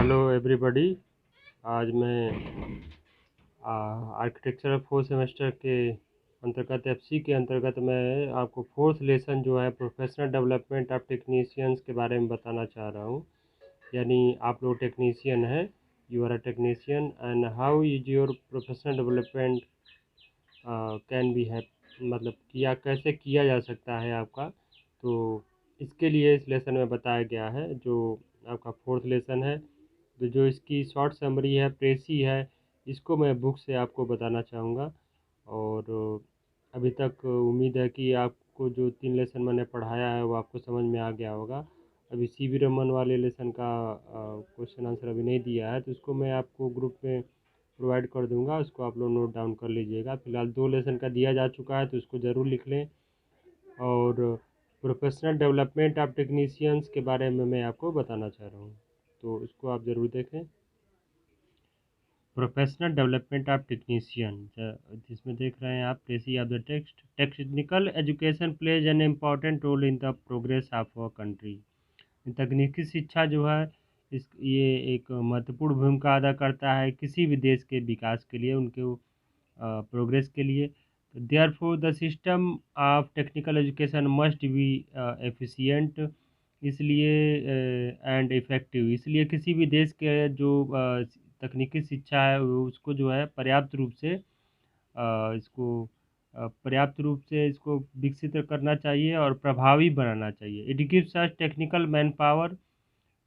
Hello everybody. आज मैं architecture fourth semester के अंतर्गत एफसी के अंतर्गत मैं आपको फोर्थ लेसन जो है प्रोफेशनल डेवलपमेंट ऑफ टेक्नीशियंस के बारे में बताना चाह रहा हूँ। यानी आप लोग टेक्नीशियन हैं, you are a technician and how is your professional development can be है, मतलब किया कैसे किया जा सकता है आपका। तो इसके लिए इस लेसन में बताया गया है जो आपका फोर्थ लेसन है। तो जो इसकी शॉर्ट समरी है, प्रेसी है, इसको मैं बुक से आपको बताना चाहूँगा। और अभी तक उम्मीद है कि आपको जो 3 लेसन मैंने पढ़ाया है वो आपको समझ में आ गया होगा। अभी सीवी रमन वाले लेसन का क्वेश्चन आंसर अभी नहीं दिया है, तो उसको मैं आपको ग्रुप में प्रोवाइड कर दूंगा, उसको आप लोग नोट डाउन कर लीजिएगा। फिलहाल 2 लेसन का दिया जा चुका है तो उसको ज़रूर लिख लें। और प्रोफेशनल डेवलपमेंट ऑफ टेक्नीशियंस के बारे में मैं आपको बताना चाह रहा हूँ, तो उसको आप ज़रूर देखें। प्रोफेशनल डेवलपमेंट ऑफ टेक्नीशियन, जिसमें देख रहे हैं आप precis of the text, technical education plays an important role in the progress of a country. तकनीकी शिक्षा जो है ये एक महत्वपूर्ण भूमिका अदा करता है किसी भी देश के विकास के लिए, उनके प्रोग्रेस के लिए। Therefore the system of technical education must be efficient, इसलिए एंड इफ़ेक्टिव, इसलिए किसी भी देश के जो तकनीकी शिक्षा है उसको जो है पर्याप्त रूप से इसको विकसित करना चाहिए और प्रभावी बनाना चाहिए। It gives us technical man power,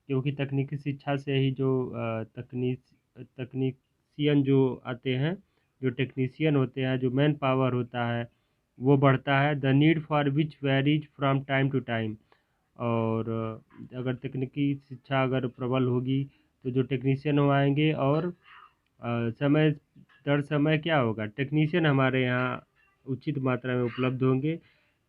क्योंकि तकनीकी शिक्षा से ही जो तकनीशियन जो आते हैं, जो टेक्नीशियन होते हैं, जो मैन पावर होता है वो बढ़ता है। The need for which varies from time to time. और अगर तकनीकी शिक्षा अगर प्रबल होगी तो जो टेक्नीशियन हो आएंगे और समय दर समय क्या होगा, टेक्नीशियन हमारे यहाँ उचित मात्रा में उपलब्ध होंगे।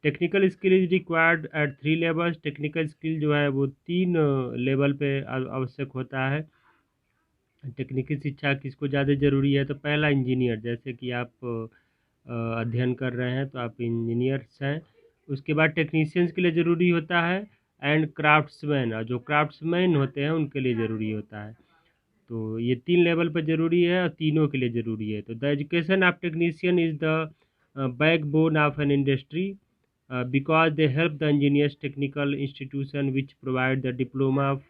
Technical skill is required at 3 levels, technical skill जो है वो 3 लेवल पे आवश्यक होता है। तकनीकी शिक्षा किसको ज़्यादा ज़रूरी है, तो पहला इंजीनियर, जैसे कि आप अध्ययन कर रहे हैं तो आप इंजीनियर्स हैं। उसके बाद टेक्नीशियंस के लिए ज़रूरी होता है एंड क्राफ्ट्समैन, और जो क्राफ्ट्समैन होते हैं उनके लिए ज़रूरी होता है। तो ये 3 लेवल पर ज़रूरी है और तीनों के लिए ज़रूरी है। तो the education of technician is the backbone of an industry because they help the engineers technical institution which provide the diploma of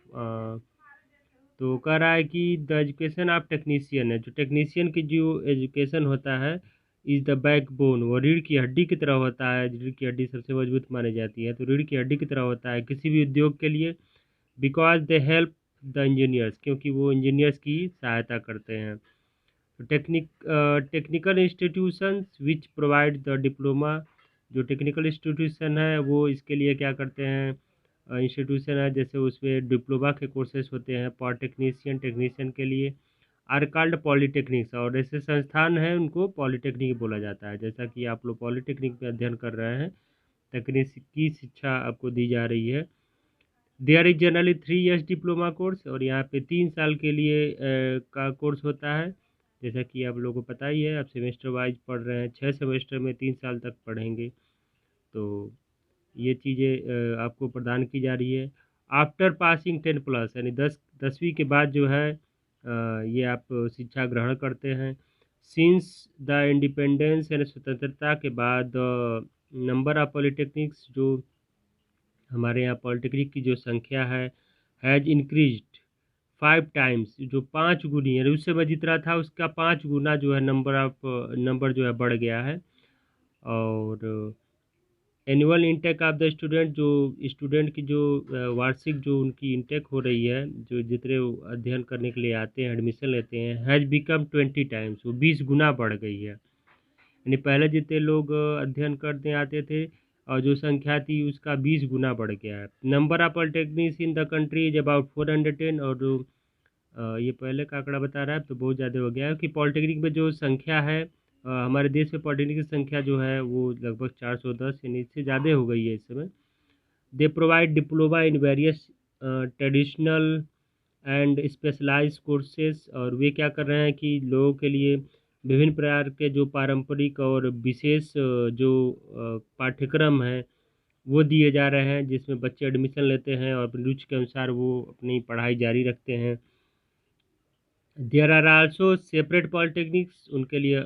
तो कह रहा है कि द एजुकेशन ऑफ टेक्नीशियन है, जो टेक्नीशियन की जो एजुकेशन होता है इज़ द बैकबोन, वो रीढ़ की हड्डी की तरह होता है। रीढ़ की हड्डी सबसे मजबूत मानी जाती है, तो रीढ़ की हड्डी की तरह होता है किसी भी उद्योग के लिए। Because they help the engineers, क्योंकि वो इंजीनियर्स की सहायता करते हैं। तो technical institutions which provide the diploma, जो टेक्निकल इंस्टीट्यूशन है वो इसके लिए क्या करते हैं, इंस्टीट्यूशन है जैसे उसमें डिप्लोमा के कोर्सेज होते हैं फॉर टेक्नीशियन, टेक्नीशियन के लिए, आर कॉल्ड पॉलीटेक्निक्स, और ऐसे संस्थान हैं उनको पॉलीटेक्निक बोला जाता है। जैसा कि आप लोग पॉलीटेक्निक में अध्ययन कर रहे हैं, तकनीकी शिक्षा आपको दी जा रही है। There is generally 3 years diploma course, और यहाँ पे 3 साल के लिए का कोर्स होता है। जैसा कि आप लोगों को पता ही है, आप सेमेस्टर वाइज पढ़ रहे हैं, 6 सेमेस्टर में 3 साल तक पढ़ेंगे। तो ये चीज़ें आपको प्रदान की जा रही है। आफ्टर पासिंग 10+, यानी 10वीं के बाद जो है ये आप शिक्षा ग्रहण करते हैं। सिंस द इंडिपेंडेंस, यानी स्वतंत्रता के बाद नंबर ऑफ पॉलीटेक्निक्स, जो हमारे यहाँ पॉलीटेक्निक की जो संख्या है हैज़ इंक्रीज्ड 5 times, जो 5 गुनी है, उस समय जितना था उसका 5 गुना जो है नंबर जो है बढ़ गया है। और annual intake of the student, जो स्टूडेंट की जो वार्षिक जो उनकी इंटेक हो रही है, जो जितने अध्ययन करने के लिए आते हैं, एडमिशन लेते हैं, हैज़ बिकम 20 times, वो 20 गुना बढ़ गई है। यानी पहले जितने लोग अध्ययन करने आते थे और जो संख्या थी उसका 20 गुना बढ़ गया है। Number of polytechnics in the country is about 410, और जो ये पहले का आंकड़ा बता रहा है तो बहुत ज़्यादा हो गया है कि पॉलीटेक्निक में जो संख्या है, हमारे देश में पॉलीटेक्निक की संख्या जो है वो लगभग 410, यानी इससे ज़्यादा हो गई है इस समय। They provide diploma in various traditional and specialised courses, और वे क्या कर रहे हैं कि लोगों के लिए विभिन्न प्रकार के जो पारंपरिक और विशेष जो पाठ्यक्रम हैं वो दिए जा रहे हैं, जिसमें बच्चे एडमिशन लेते हैं और अपनी रुचि के अनुसार वो अपनी पढ़ाई जारी रखते हैं। There are also separate polytechnics, उनके लिए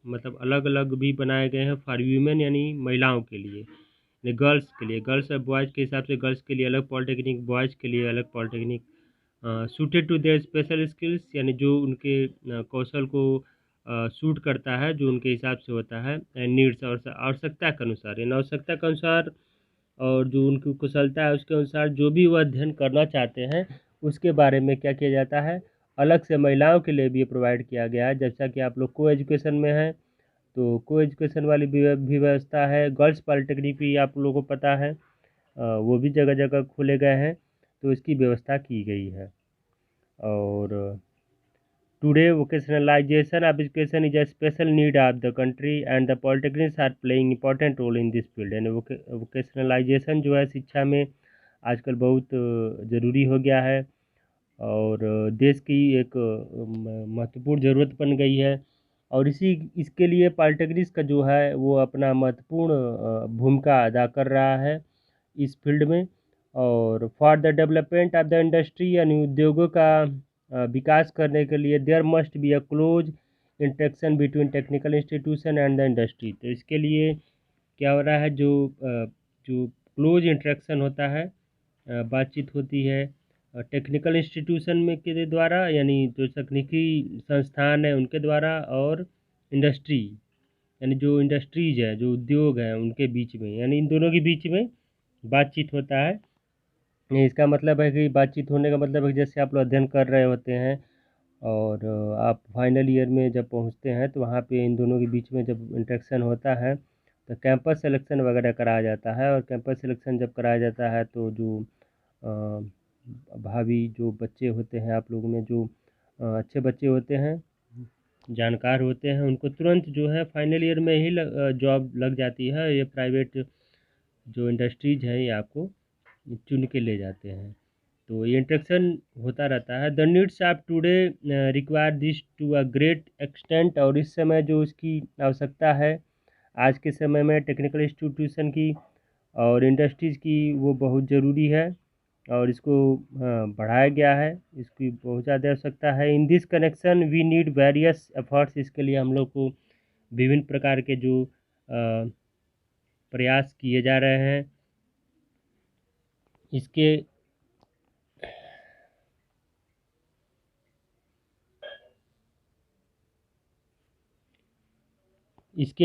मतलब अलग अलग भी बनाए गए हैं फॉर वीमेन यानी महिलाओं के लिए, यानी गर्ल्स के लिए, गर्ल्स और बॉयज़ के हिसाब से गर्ल्स के लिए अलग पॉलिटेक्निक, बॉयज़ के लिए अलग polytechnic, suited to their special skills, यानी जो उनके कौशल को सूट करता है, जो उनके हिसाब से होता है, एंड नीड्स और आवश्यकता के अनुसार, यानी आवश्यकता के अनुसार और जो उनकी कुशलता है उसके अनुसार जो भी वो अध्ययन करना चाहते हैं उसके बारे में क्या किया जाता है, अलग से महिलाओं के लिए भी प्रोवाइड किया गया है। जैसा कि आप लोग को एजुकेशन में है तो को एजुकेशन वाली भी व्यवस्था है। गर्ल्स पॉलिटेक्निक भी आप लोगों को पता है, वो भी जगह जगह खोले गए हैं, तो इसकी व्यवस्था की गई है। और today vocationalization of education is a special need of the country and the polytechnics are playing important role in this field। यानी वोकेशनलाइजेशन जो है शिक्षा में आजकल बहुत ज़रूरी हो गया है और देश की एक महत्वपूर्ण ज़रूरत बन गई है, और इसके लिए पॉलिटेक्निक्स का जो है वो अपना महत्वपूर्ण भूमिका अदा कर रहा है इस फील्ड में। और for the development of the industry, यानी उद्योगों का विकास करने के लिए there must be a close interaction between technical institution and the industry. तो इसके लिए क्या हो रहा है, जो क्लोज इंटरेक्शन होता है, बातचीत होती है टेक्निकल इंस्टीट्यूशन में के द्वारा, यानी जो तकनीकी संस्थान है उनके द्वारा, और इंडस्ट्री यानी जो इंडस्ट्रीज है, जो उद्योग हैं उनके बीच में, यानी इन दोनों के बीच में बातचीत होता है। इसका मतलब है कि बातचीत होने का मतलब है कि जैसे आप लोग अध्ययन कर रहे होते हैं और आप फाइनल ईयर में जब पहुंचते हैं तो वहाँ पे इन दोनों के बीच में जब इंटरेक्शन होता है तो कैंपस सिलेक्शन वगैरह कराया जाता है। और कैंपस सिलेक्शन जब कराया जाता है तो जो भावी जो बच्चे होते हैं आप लोगों में, जो अच्छे बच्चे होते हैं, जानकार होते हैं, उनको तुरंत जो है फाइनल ईयर में ही जॉब लग जाती है। ये प्राइवेट जो इंडस्ट्रीज हैं ये आपको चुन के ले जाते हैं, तो ये इंटरेक्शन होता रहता है। The needs of today require this to a great extent, और इस समय जो इसकी आवश्यकता है आज के समय में टेक्निकल इंस्टीट्यूशन की और इंडस्ट्रीज़ की, वो बहुत ज़रूरी है और इसको बढ़ाया गया है, इसकी बहुत ज़्यादा आवश्यकता है। In this connection we need various efforts, इसके लिए हम लोग को विभिन्न प्रकार के जो प्रयास किए जा रहे हैं। इसके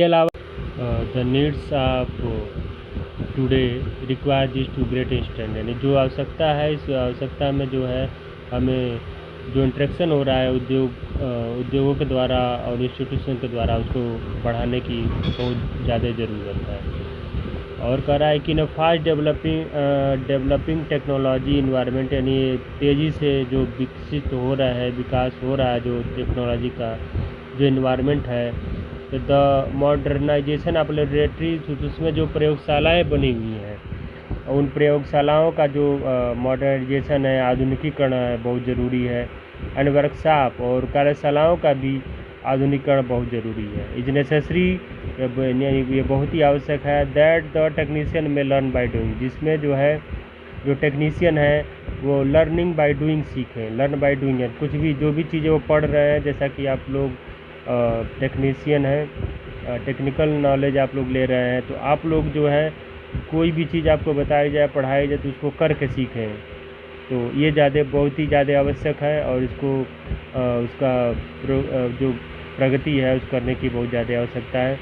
अलावा the needs of today require this to great extent, यानी जो आवश्यकता है इस आवश्यकता में जो है हमें जो इंटरेक्शन हो रहा है उद्योगों के द्वारा और इंस्टीट्यूशन के द्वारा उसको बढ़ाने की बहुत ज़्यादा ज़रूरत है। और कह रहा है कि न फास्ट डेवलपिंग टेक्नोलॉजी इन्वायरमेंट, यानी तेज़ी से जो विकसित हो रहा है, विकास हो रहा है जो टेक्नोलॉजी का जो इन्वायरमेंट है, तो द मॉडर्नाइजेशन ऑफ लेबोरेटरीज, उसमें जो प्रयोगशालाएँ बनी हुई हैं उन प्रयोगशालाओं का जो मॉडर्नाइजेशन है, आधुनिकीकरण है, बहुत ज़रूरी है। एंड वर्कशॉप और कार्यशालाओं का भी आधुनिकीकरण बहुत ज़रूरी है। इज नेसेसरी, ये बहुत ही आवश्यक है। दैट द टेक्नीशियन में लर्न बाय डूइंग, जिसमें जो है जो टेक्नीशियन है वो लर्निंग बाय डूइंग सीखें। लर्न बाय डूइंग है कुछ भी जो भी चीज़ें वो पढ़ रहे हैं, जैसा कि आप लोग टेक्नीशियन हैं, टेक्निकल नॉलेज आप लोग ले रहे हैं, तो आप लोग जो है कोई भी चीज़ आपको बताई जाए, पढ़ाई जाए, तो उसको करके सीखें। तो ये बहुत ही ज़्यादा आवश्यक है और इसको उसका जो प्रगति है उस करने की बहुत ज़्यादा आवश्यकता है।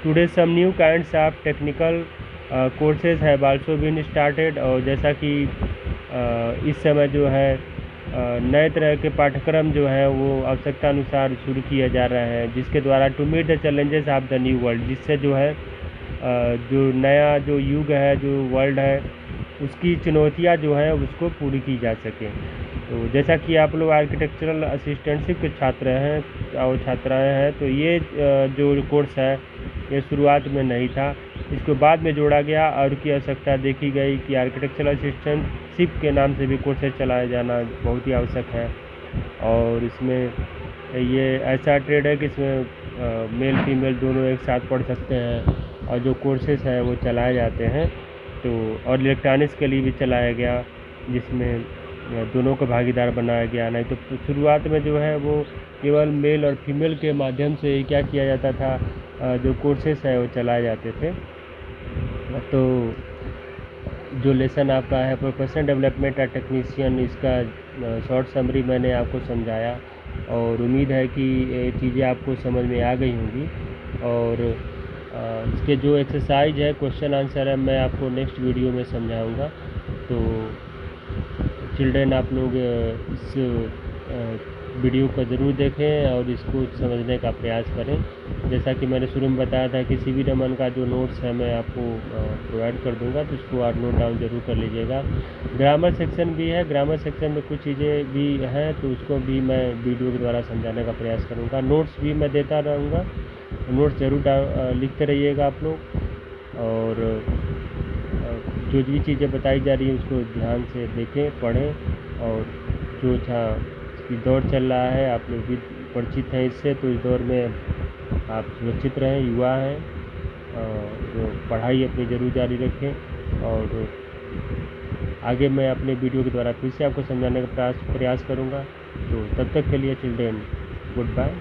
Today some new kinds of technical courses have also been started, और जैसा कि इस समय जो है नए तरह के पाठ्यक्रम जो है वो आवश्यकता अनुसार शुरू किया जा रहा है, जिसके द्वारा to meet the challenges of the new world, जिससे जो है जो नया जो युग है, जो वर्ल्ड है, उसकी चुनौतियां जो हैं उसको पूरी की जा सकें। तो जैसा कि आप लोग आर्किटेक्चरल असिस्टेंटशिप के छात्र हैं और छात्राएं हैं, तो ये जो कोर्स है ये शुरुआत में नहीं था, इसको बाद में जोड़ा गया और की आवश्यकता देखी गई कि आर्किटेक्चरल असिस्टेंटशिप के नाम से भी कोर्सेज चलाया जाना बहुत ही आवश्यक है। और इसमें ये ऐसा ट्रेड है कि इसमें मेल फीमेल दोनों एक साथ पढ़ सकते हैं और जो कोर्सेज है वो चलाए जाते हैं। तो और इलेक्ट्रॉनिक्स के लिए भी चलाया गया, जिसमें दोनों को भागीदार बनाया गया। नहीं तो शुरुआत में जो है वो केवल मेल और फीमेल के माध्यम से क्या किया जाता था, जो कोर्सेस है वो चलाए जाते थे। तो जो लेसन आपका है प्रोफेशनल डेवलपमेंट एंड टेक्नीशियन, इसका शॉर्ट समरी मैंने आपको समझाया और उम्मीद है कि ये चीज़ें आपको समझ में आ गई होंगी। और इसके जो एक्सरसाइज है, क्वेश्चन आंसर है, मैं आपको नेक्स्ट वीडियो में समझाऊंगा। तो चिल्ड्रन आप लोग इस वीडियो को ज़रूर देखें और इसको समझने का प्रयास करें। जैसा कि मैंने शुरू में बताया था कि सीवी रमन का जो नोट्स है मैं आपको प्रोवाइड कर दूंगा, तो इसको आप नोट डाउन ज़रूर कर लीजिएगा। ग्रामर सेक्शन भी है, ग्रामर सेक्शन में कुछ चीज़ें भी हैं तो उसको भी मैं वीडियो के द्वारा समझाने का प्रयास करूँगा। नोट्स भी मैं देता रहूँगा, नोट्स ज़रूर लिखते रहिएगा आप लोग। और जो भी चीज़ें बताई जा रही है उसको ध्यान से देखें, पढ़ें। और जो कि दौर चल रहा है, आप लोग भी परिचित हैं इससे, तो इस दौर में आप सुरक्षित रहें, युवा हैं, तो पढ़ाई अपनी ज़रूर जारी रखें। और आगे मैं अपने वीडियो के द्वारा फिर से आपको समझाने का प्रयास करूँगा। तो तब तक के लिए चिल्ड्रेन, गुड बाय।